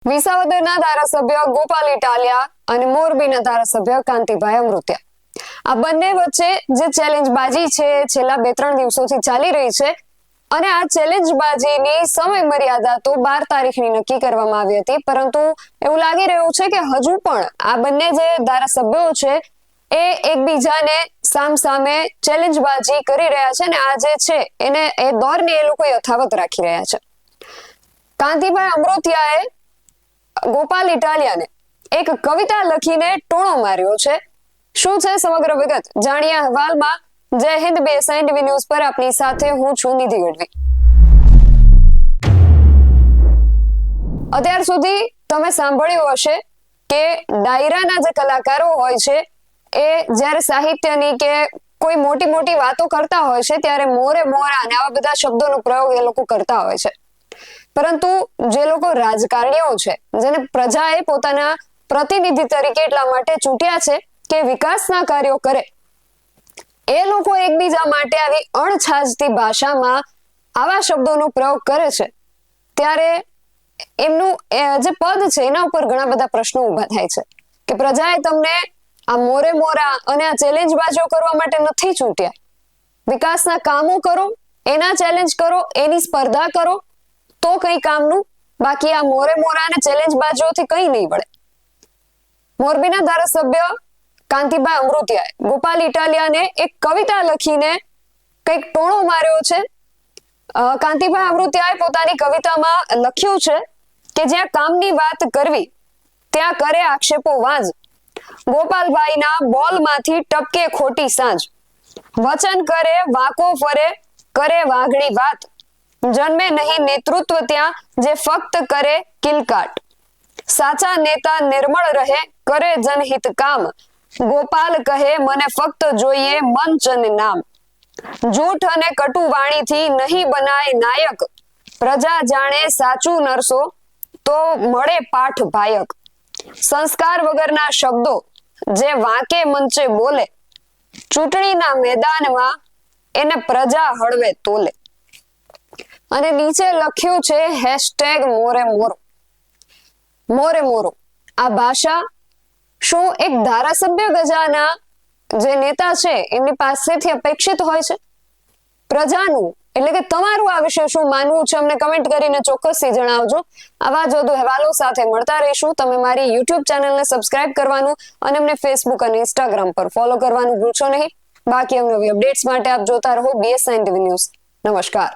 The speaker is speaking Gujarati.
વિસાવદરના ધારાસભ્ય ગોપાલ ઇટાલિયા અને મોરબીના ધારાસભ્ય કાંતિભાઈ અમૃતિયા, આ બંને વચ્ચે જે ચેલેન્જબાજી છે છેલ્લા 2-3 દિવસોથી ચાલી રહી છે અને આ ચેલેન્જબાજીની સમય મર્યાદા તો 12 તારીખની નક્કી કરવામાં આવી હતી, પરંતુ એવું લાગી રહ્યું છે કે હજુ પણ આ બંને જે ધારાસભ્યો છે એ એકબીજાને સામસામે ચેલેન્જબાજી કરી રહ્યા છે અને આ જે છે એને એ દોરને એ લોકો યથાવત રાખી રહ્યા છે. કાંતિભાઈ અમૃતિયાએ ગોપાલ ઇટાલિયાને એક કવિતા લખીને ટોણો માર્યો છે. શું છે સમગ્ર વિગત જાણીએ અહેવાલમાં. જય હિન્દ, BSN TV ન્યૂઝ પર આપની સાથે હું છું નિધિ ગઢવી. અત્યાર સુધી તમે સાંભળ્યું હશે કે ડાયરાના જે કલાકારો હોય છે એ જ્યારે સાહિત્યની કે કોઈ મોટી મોટી વાતો કરતા હોય છે ત્યારે મોરે મોરા અને આવા બધા શબ્દોનો પ્રયોગ એ લોકો કરતા હોય છે. પરંતુ જે લોકો રાજકારણીઓ છે, જેને પ્રજાએ પોતાના પ્રતિનિધિ તરીકે એટલા માટે ચૂંટ્યા છે કે વિકાસના કાર્યો કરે, એ લોકો એકબીજા માટે આવી અણછાજતી ભાષામાં આવા શબ્દોનો પ્રયોગ કરે છે ત્યારે એમનું જે પદ છે એના ઉપર ઘણા બધા પ્રશ્નો ઊભા થાય છે કે પ્રજાએ તમને આ મોરે મોરા અને આ ચેલેન્જબાજીઓ કરવા માટે નથી ચૂંટ્યા. વિકાસના કામો કરો, એના ચેલેન્જ કરો, એની સ્પર્ધા કરો તો કઈ કામનું, બાકી આ મોરે મોરા અને ચેલેન્જબાજીઓથી કઈ નહીં વળે. મોરબીના ધારાસભ્ય કાંતિભાઈ અમૃતિયાએ ગોપાલ ઇટાલિયાને એક કવિતા લખીને કઈક ટોણો માર્યો છે. કાંતિભાઈ અમૃતિયાએ પોતાની કવિતામાં લખ્યું છે કે જ્યાં કામની વાત કરવી ત્યાં કરે આક્ષેપો વાંજ, ગોપાલભાઈના બોલમાંથી ટપકે ખોટી સાંજ, વચન કરે વાંકો ફરે કરે વાઘડી વાત, જન્મે નહીં નેતૃત્વ ત્યાં જે ફક્ત કરે કિલકાટ, સાચા નેતા નિર્મળ રહે કરે જનહિત કામ, ગોપાલ કહે મને ફક્ત જોઈએ મંચ અને નામ, જૂઠ અને કટુ વાણીથી નહીં બનાય નાયક, પ્રજા જાણે સાચું નરસો તો મળે પાઠ ભાયક, સંસ્કાર વગરના શબ્દો જે વાંકે મંચે બોલે, ચૂંટણીના મેદાનમાં એને પ્રજા હળવે તોલે. અને નીચે લખ્યું છે #મોરે મોરો. મોરે મોરો આ ભાષા શું એક ધારાસભ્ય ગજાના જે નેતા છે એમની પાસેથી અપેક્ષિત હોય છે? પ્રજાનું એટલે કે તમારું આ વિશે શું માનવું છે અમને કમેન્ટ કરીને ચોક્કસથી જણાવજો. આવા જ વધુ અહેવાલો સાથે મળતા રહીશું. તમે મારી YouTube ચેનલને સબસ્ક્રાઇબ કરવાનું અને અમને Facebook અને Instagram પર ફોલો કરવાનું ભૂલશો નહીં. બાકી અવનવી અપડેટ્સ માટે આપ જોતા રહો BSN TV ન્યૂઝ. નમસ્કાર.